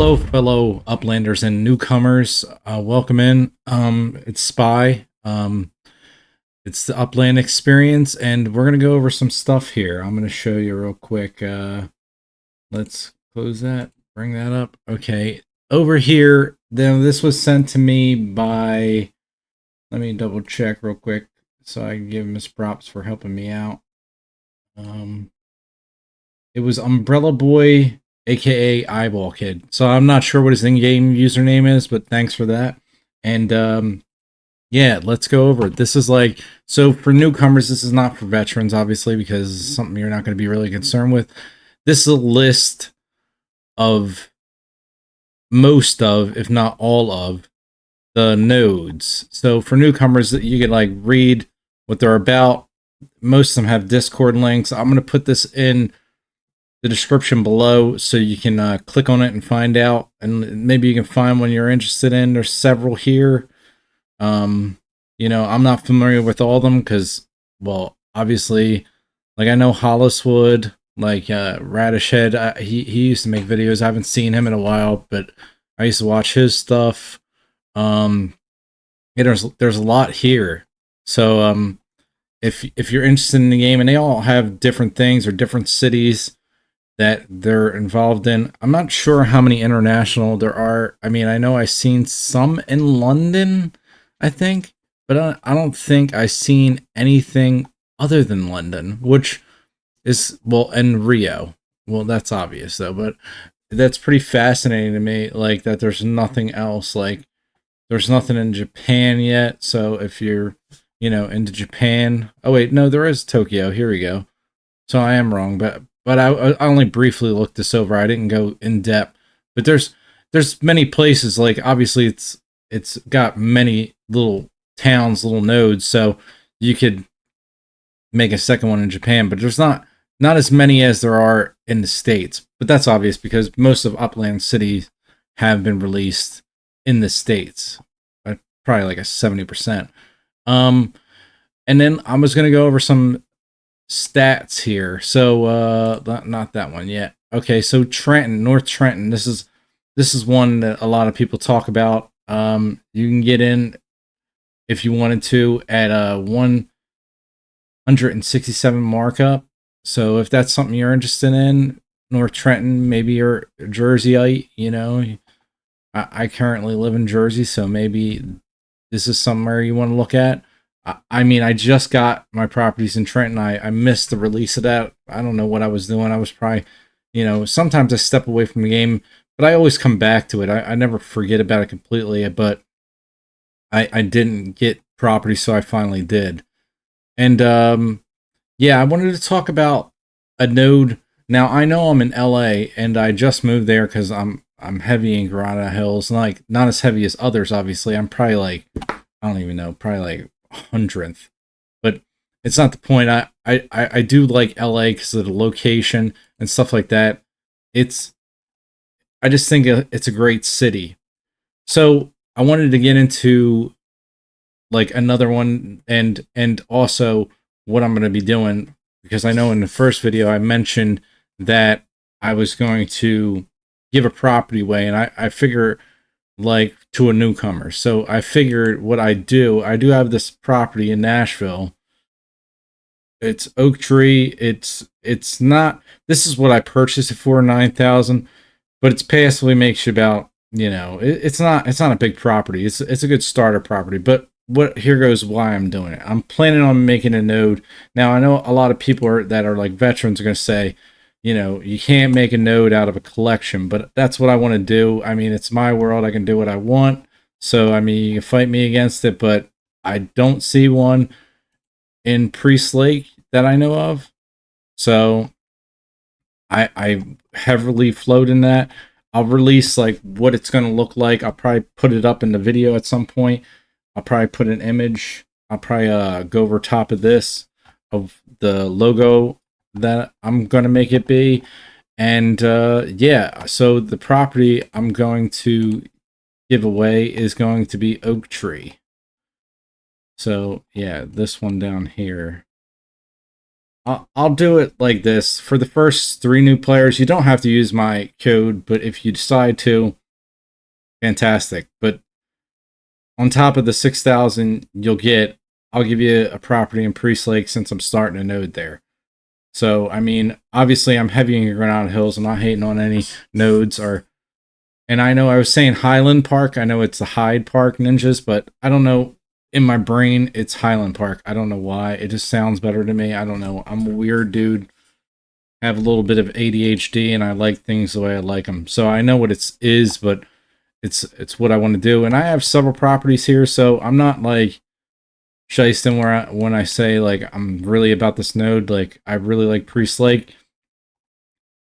Hello, fellow Uplanders and newcomers. Welcome in. It's Spy. It's the Upland experience, and we're gonna go over some stuff here. I'm gonna show you real quick. Let's close that. Bring that up. Okay, over here. Then this was sent to me by. Let me double check real quick so I can give him his props for helping me out. It was Umbrella Boy, aka Eyeball Kid. So I'm not sure what his in-game username is, but thanks for that. And yeah, let's go over it. This is like, so for newcomers, this is not for veterans, obviously, because it's something you're not going to be really concerned with. This is a list of most of, if not all of, the nodes. So for newcomers, you can like read what they're about. Most of them have Discord links. I'm going to put this in the description below so you can click on it and find out, and maybe you can find one you're interested in. There's several here. You know, I'm not familiar with all of them because, well, obviously, like I know Holliswood, like Radish Head, he used to make videos. I haven't seen him in a while, but I used to watch his stuff. Yeah, there's a lot here. So if you're interested in the game, and they all have different things or different cities that they're involved in. I'm not sure how many international there are. I mean, I know I've seen some in London, I think, but I don't think I've seen anything other than London, which is, well, and Rio. Well, that's obvious though, but that's pretty fascinating to me, like that there's nothing else. Like there's nothing in Japan yet. So if you're, into Japan, oh wait, no, there is Tokyo. Here we go. So I am wrong, but I only briefly looked this over. I didn't go in depth. But there's many places. Like obviously it's got many little towns, little nodes. So you could make a second one in Japan, but there's not as many as there are in the States. But that's obvious because most of Upland cities have been released in the States. Probably like a 70%. And then I was gonna go over some stats here. So not that one yet. Okay, so Trenton, North Trenton. This is one that a lot of people talk about. You can get in if you wanted to at a 167 markup. So if that's something you're interested in, North Trenton, maybe you're a Jerseyite, I currently live in Jersey, so maybe this is somewhere you want to look at. I mean, I just got my properties in Trenton. I missed the release of that. I don't know what I was doing. I was probably, sometimes I step away from the game, but I always come back to it. I never forget about it completely, but I didn't get property, so I finally did. And yeah, I wanted to talk about a node. Now, I know I'm in LA, and I just moved there because I'm heavy in Granada Hills. Like, not as heavy as others, obviously. I'm probably like, I don't even know, probably like 100th, but it's not the point. I do like LA because of the location and stuff like that. I just think it's a great city. So I wanted to get into like another one, and also what I'm going to be doing, because I know in the first video I mentioned that I was going to give a property away, and I figure like to a newcomer. So I figured what I do have this property in Nashville. It's oak tree. It's not, this is what I purchased it for, 9,000, but it's passively makes you about, it's not a big property. It's a good starter property, but here goes why I'm doing it. I'm planning on making a node. Now I know a lot of people that are like veterans are going to say, you can't make a node out of a collection, but that's what I want to do. I mean, it's my world. I can do what I want. So, I mean, you can fight me against it, but I don't see one in Priest Lake that I know of. So I heavily float in that. I'll release like what it's going to look like. I'll probably put it up in the video at some point. I'll probably put an image. I'll probably go over top of this of the logo that I'm going to make it be. And yeah, so the property I'm going to give away is going to be oak tree. So yeah, this one down here. I'll do it like this. For the first 3 new players, you don't have to use my code, but if you decide to, fantastic. But on top of the 6,000 you'll get, I'll give you a property in Priest Lake since I'm starting a node there. So, I mean, obviously I'm heavy in Granada Hills. I'm not hating on any nodes or, and I know I was saying Highland Park. I know it's the Hyde Park Ninjas, but I don't know. In my brain, it's Highland Park. I don't know why. It just sounds better to me. I don't know. I'm a weird dude. I have a little bit of ADHD and I like things the way I like them. So I know what it is, but it's what I want to do. And I have several properties here, so I'm not like shysting when I say like I'm really about this node. Like I really like Priest Lake.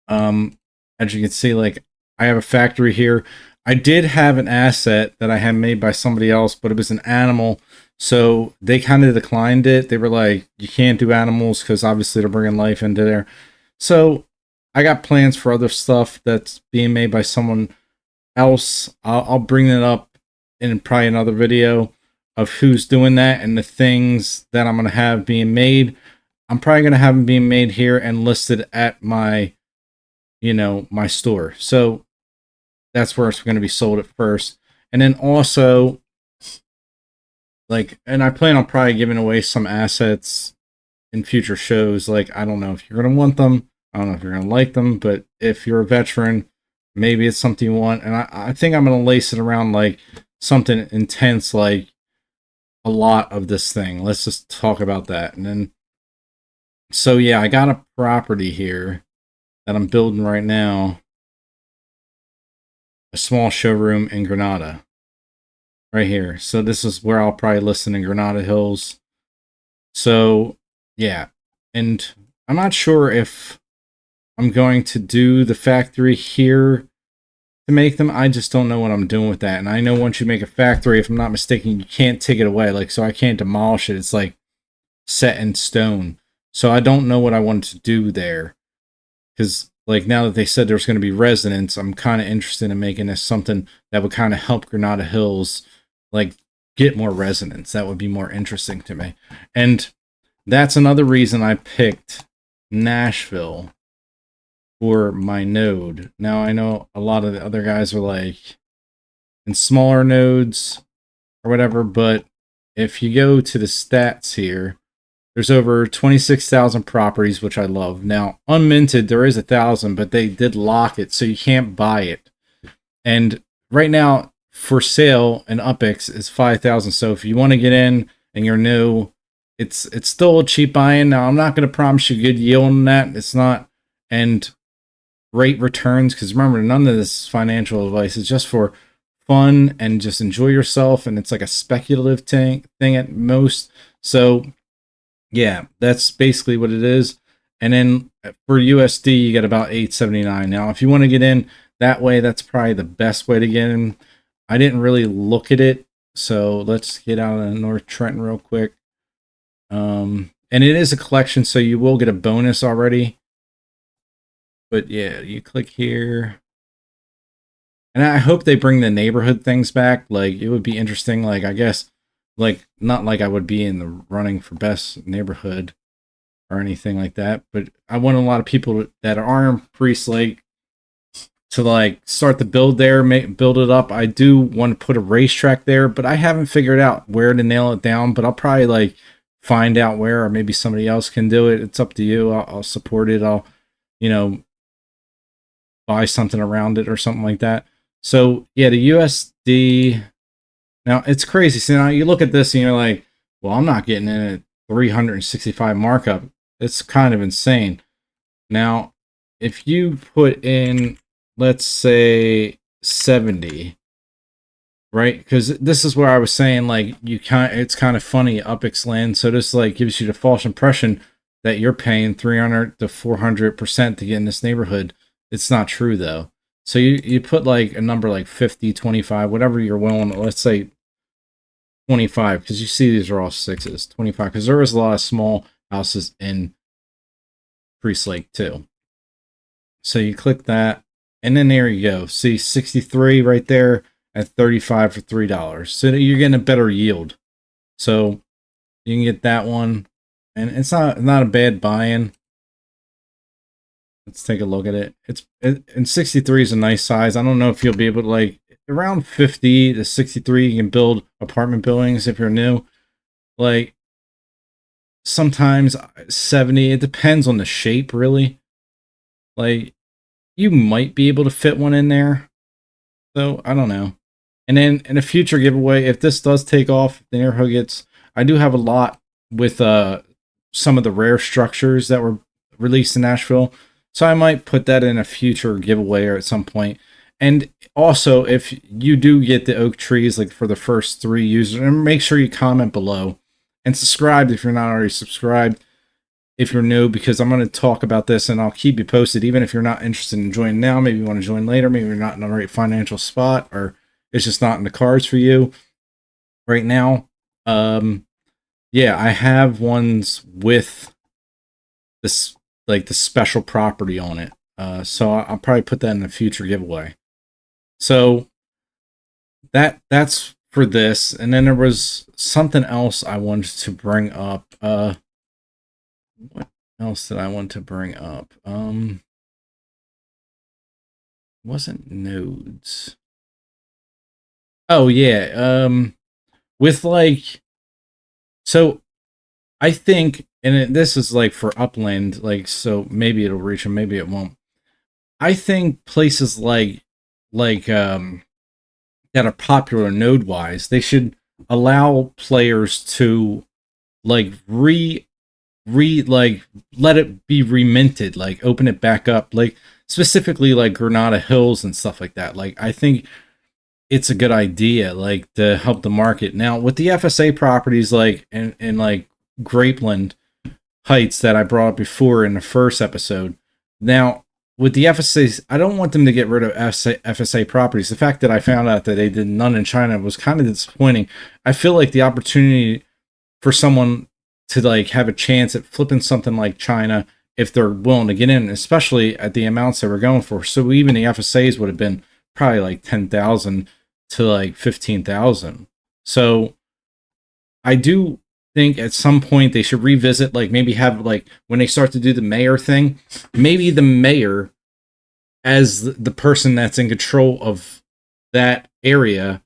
As you can see, like I have a factory here. I did have an asset that I had made by somebody else, but it was an animal. So they kind of declined it. They were like, you can't do animals because obviously they're bringing life into there. So I got plans for other stuff that's being made by someone else. I'll bring it up in probably another video of who's doing that and the things that I'm going to have being made. I'm probably going to have them being made here and listed at my, my store. So that's where it's going to be sold at first. And then also, like, and I plan on probably giving away some assets in future shows. Like, I don't know if you're going to want them. I don't know if you're going to like them, but if you're a veteran, maybe it's something you want. And I think I'm going to lace it around like something intense, like a lot of this thing. Let's just talk about that. And then, so yeah, I got a property here that I'm building right now. A small showroom in Granada. Right here. So this is where I'll probably list in Granada Hills. So yeah. And I'm not sure if I'm going to do the factory here to make them. I just don't know what I'm doing with that. And I know once you make a factory, if I'm not mistaken, you can't take it away. Like, so I can't demolish it. It's like set in stone. So I don't know what I want to do there. Because like now that they said there's going to be residents, I'm kind of interested in making this something that would kind of help Granada Hills like get more residents. That would be more interesting to me. And that's another reason I picked Nashville for my node. Now I know a lot of the other guys are like in smaller nodes or whatever, but if you go to the stats here, there's over 26,000 properties, which I love. Now, unminted, there is 1,000, but they did lock it, so you can't buy it. And right now, for sale in UpX is 5,000. So if you want to get in and you're new, it's still a cheap buy-in. Now, I'm not going to promise you good yield on that. It's not. And great returns, because remember, none of this is financial advice. It's just for fun and just enjoy yourself. And it's like a speculative thing at most. So yeah, that's basically what it is. And then for USD, you get about 879. Now, if you want to get in that way, that's probably the best way to get in. I didn't really look at it, so let's get out of North Trenton real quick. And it is a collection, so you will get a bonus already. But yeah, you click here. And I hope they bring the neighborhood things back. Like, it would be interesting. Like, I guess, like, not like I would be in the running for best neighborhood or anything like that, but I want a lot of people that are in Priest Lake to like start the build there, build it up. I do want to put a racetrack there, but I haven't figured out where to nail it down, but I'll probably like find out where, or maybe somebody else can do it. It's up to you. I'll support it. I'll, buy something around it or something like that. So yeah, the USD, now it's crazy. So now you look at this and you're like, well, I'm not getting in at 365 markup. It's kind of insane. Now, if you put in, let's say 70, right? Because this is where I was saying, like, it's kind of funny, UpX land. So this like gives you the false impression that you're paying 300 to 400% to get in this neighborhood. It's not true though. So you put like a number like 50, 25, whatever you're willing, let's say 25, because you see these are all sixes. 25, because there was a lot of small houses in Priest Lake too. So you click that, and then there you go. See 63 right there at 35 for $3. So you're getting a better yield. So you can get that one. and it's not a bad buy-in. Let's take a look at it. And 63 is a nice size. I don't know if you'll be able to, like, around 50 to 63, you can build apartment buildings if you're new. Like, sometimes 70, it depends on the shape, really. Like, you might be able to fit one in there. So, I don't know. And then in a future giveaway, if this does take off, the neighborhood gets, I do have a lot with some of the rare structures that were released in Nashville. So I might put that in a future giveaway or at some point. And also, if you do get the oak trees, like for the first 3 users, and make sure you comment below and subscribe if you're not already subscribed. If you're new, because I'm going to talk about this and I'll keep you posted. Even if you're not interested in joining now, maybe you want to join later, maybe you're not in the right financial spot, or it's just not in the cards for you right now. Yeah, I have ones with this, like the special property on it. So I'll probably put that in a future giveaway. So that's for this. And then there was something else I wanted to bring up. What else did I want to bring up? Wasn't nodes. Oh yeah. With like, so I think, and this is like for Upland, like, so maybe it'll reach them, maybe it won't. I think places that are popular node wise, they should allow players to like like let it be reminted, like open it back up, like specifically like Granada Hills and stuff like that. Like, I think it's a good idea, like, to help the market. Now with the FSA properties, like in like Grapeland Heights that I brought up before in the first episode, now with the FSAs, I don't want them to get rid of FSA properties. The fact that I found out that they did none in China was kind of disappointing. I feel like the opportunity for someone to like have a chance at flipping something like China, if they're willing to get in, especially at the amounts that we're going for. So even the FSAs would have been probably like 10,000 to like 15,000. So I do think at some point they should revisit, like maybe have, like, when they start to do the mayor thing, maybe the mayor as the person that's in control of that area.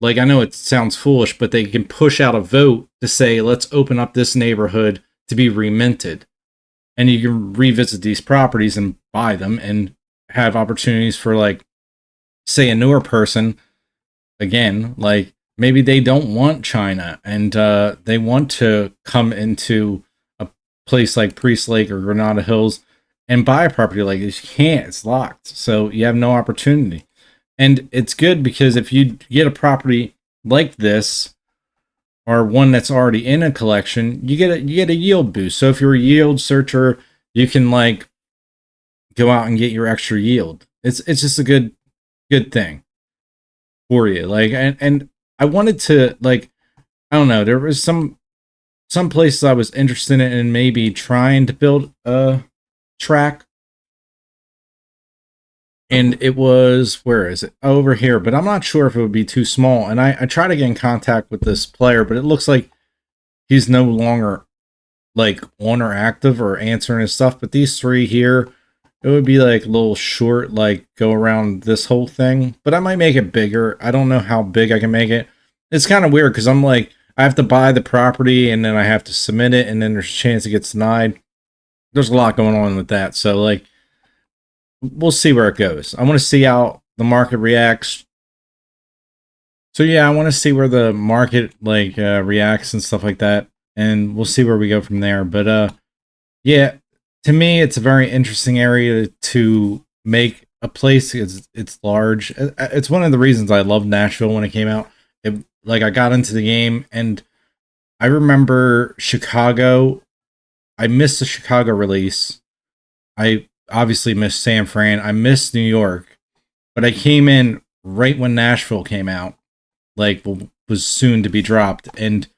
Like, I know it sounds foolish, but they can push out a vote to say, let's open up this neighborhood to be reminted. And you can revisit these properties and buy them and have opportunities for, like, say, a newer person. Again, like, maybe they don't want China and they want to come into a place like Priest Lake or Granada Hills and buy a property like this. You can't, it's locked. So you have no opportunity. And it's good because if you get a property like this or one that's already in a collection, you get a yield boost. So if you're a yield searcher, you can like go out and get your extra yield. It's just a good thing for you. Like, and I wanted to, like, I don't know, there was some places I was interested in maybe trying to build a track. And it was, where is it? Over here, but I'm not sure if it would be too small. And I tried to get in contact with this player, but it looks like he's no longer like on or active or answering his stuff. But these 3 here, it would be like a little short, like go around this whole thing. But I might make it bigger. I don't know how big I can make it. It's kind of weird because I'm like, I have to buy the property and then I have to submit it, and then there's a chance it gets denied. There's a lot going on with that. So like, we'll see where it goes. I want to see how the market reacts. So yeah, I want to see where the market like reacts and stuff like that, and we'll see where we go from there. But yeah, to me, it's a very interesting area to make a place. It's large. It's one of the reasons I loved Nashville when it came out. Like, I got into the game, and I remember Chicago. I missed the Chicago release. I obviously missed San Fran. I missed New York, but I came in right when Nashville came out, like, was soon to be dropped, and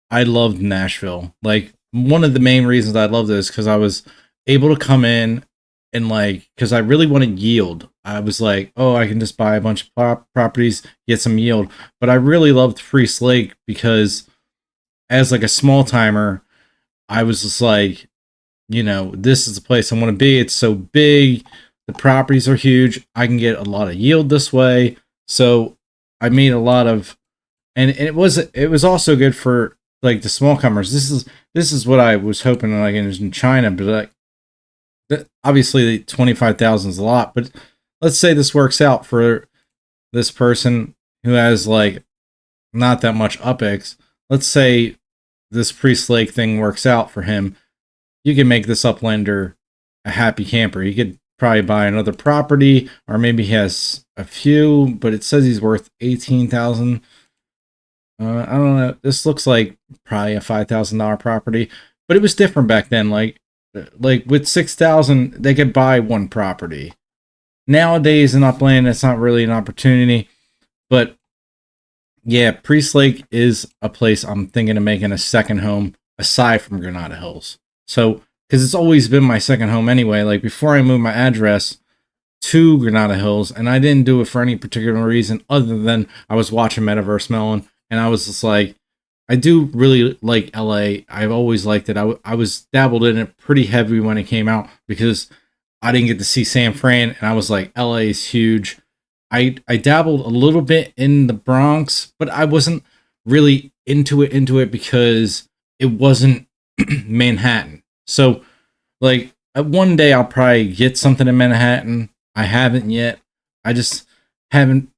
I loved Nashville. Like, one of the main reasons I loved it is because I was able to come in and, like, because I really wanted yield. I was like, oh, I can just buy a bunch of properties, get some yield. But I really loved Priest Lake because as like a small timer, I was just like, this is the place I want to be. It's so big. The properties are huge. I can get a lot of yield this way. So I made a lot of, and it was also good for like the small comers. This is what I was hoping like in China, but like obviously 25,000 is a lot. But let's say this works out for this person who has like not that much UpX. Let's say this Priest Lake thing works out for him. You can make this Uplander a happy camper. He could probably buy another property, or maybe he has a few, but it says he's worth 18,000. I don't know. This looks like probably a $5,000 property, but it was different back then. Like with 6,000, they could buy one property. Nowadays in Upland, it's not really an opportunity, but yeah, Priest Lake is a place I'm thinking of making a second home aside from Granada Hills. So, because it's always been my second home anyway. Like before I moved my address to Granada Hills, and I didn't do it for any particular reason other than I was watching Metaverse Melon, and I was just like, I do really like LA. I've always liked it. I was dabbled in it pretty heavy when it came out because I didn't get to see San Fran, and I was like, LA is huge. I dabbled a little bit in the Bronx, but I wasn't really into it because it wasn't Manhattan. So, like, one day I'll probably get something in Manhattan. I haven't yet. I just haven't,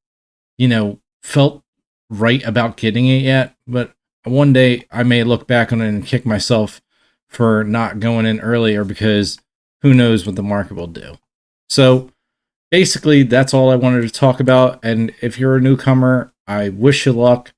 felt right about getting it yet. But one day I may look back on it and kick myself for not going in earlier because who knows what the market will do. So, basically, that's all I wanted to talk about. And if you're a newcomer, I wish you luck.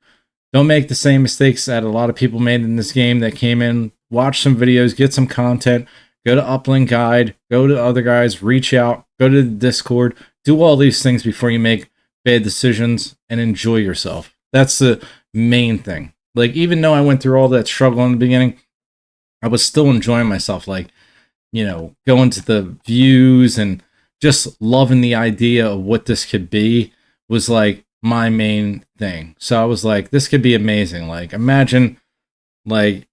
Don't make the same mistakes that a lot of people made in this game that came in. Watch some videos, get some content, go to Upland Guide, go to other guys, reach out, go to the Discord, do all these things before you make bad decisions and enjoy yourself. That's the main thing. Like, even though I went through all that struggle in the beginning, I was still enjoying myself. Like, going to the views and just loving the idea of what this could be was like my main thing. So I was like, this could be amazing. Like, imagine, like,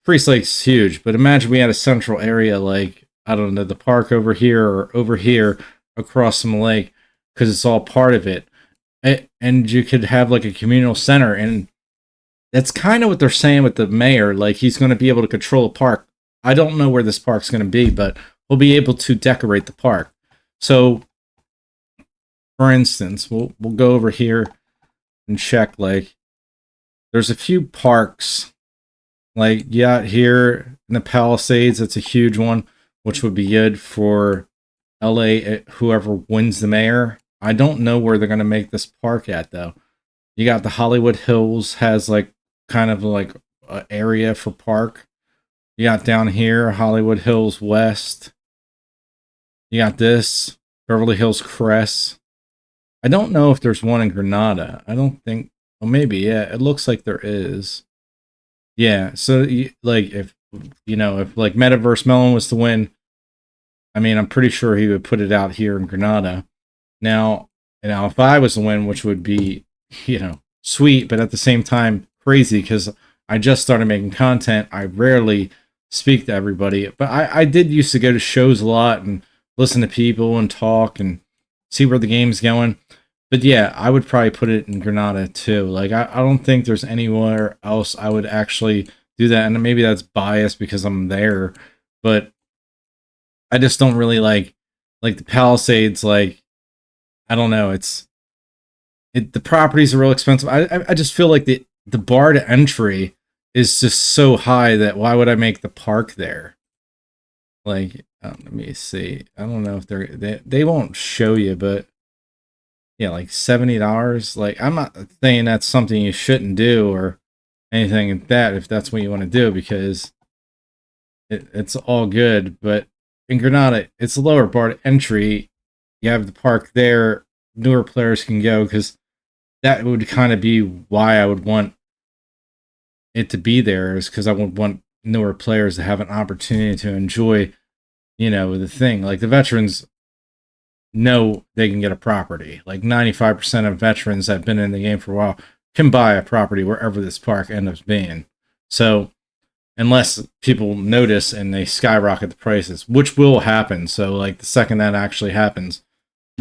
Priest Lake's huge, but imagine we had a central area, like, I don't know, the park over here or over here across from the lake, because it's all part of it. And you could have like a communal center. And that's kind of what they're saying with the mayor. Like, he's going to be able to control a park. I don't know where this park's going to be, but we'll be able to decorate the park. So, for instance, we'll go over here and check, like, there's a few parks, like, here in the Palisades, it's a huge one, which would be good for LA, whoever wins the mayor. I don't know where they're going to make this park at, though. You got the Hollywood Hills has, like, kind of like an area for park. You got down here, Hollywood Hills West. You got this, Beverly Hills Crest. I don't know if there's one in Granada. I don't think, well, maybe, yeah, it looks like there is. Yeah, so, like, if like Metaverse Melon was to win, I mean, I'm pretty sure he would put it out here in Granada. Now, if I was to win, which would be, sweet, but at the same time, crazy, because I just started making content. I rarely speak to everybody, but I did used to go to shows a lot and listen to people and talk and see where the game's going. But yeah, I would probably put it in Granada too. Like, I don't think there's anywhere else I would actually do that. And maybe that's biased because I'm there, but I just don't really like the Palisades. Like, I don't know. The properties are real expensive. I just feel like the bar to entry is just so high that why would I make the park there? Like, let me see. I don't know if they won't show you, but yeah, like $70. Like, I'm not saying that's something you shouldn't do or anything like that if that's what you want to do, because it's all good. But in Granada, it's a lower bar to entry. You have the park there. Newer players can go, because that would kind of be why I would want it to be there, is because I would want newer players to have an opportunity to enjoy, the thing. Like, the veterans know they can get a property. Like, 95% of veterans that have been in the game for a while can buy a property wherever this park ends up being. So unless people notice and they skyrocket the prices, which will happen. So like the second that actually happens,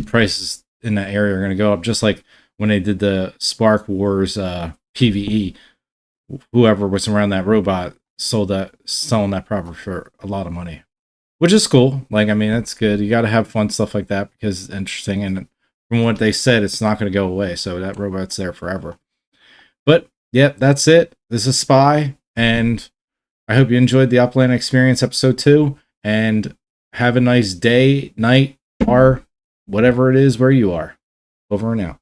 prices in that area are going to go up, just like when they did the Spark Wars PvE. Whoever was around that robot selling that property for a lot of money, which is cool. Like, I mean, that's good. You got to have fun stuff like that because it's interesting. And from what they said, it's not going to go away. So that robot's there forever. But yeah, that's it. This is Spy, and I hope you enjoyed the Upland Experience episode 2. And have a nice day, night, or whatever it is where you are. Over and out.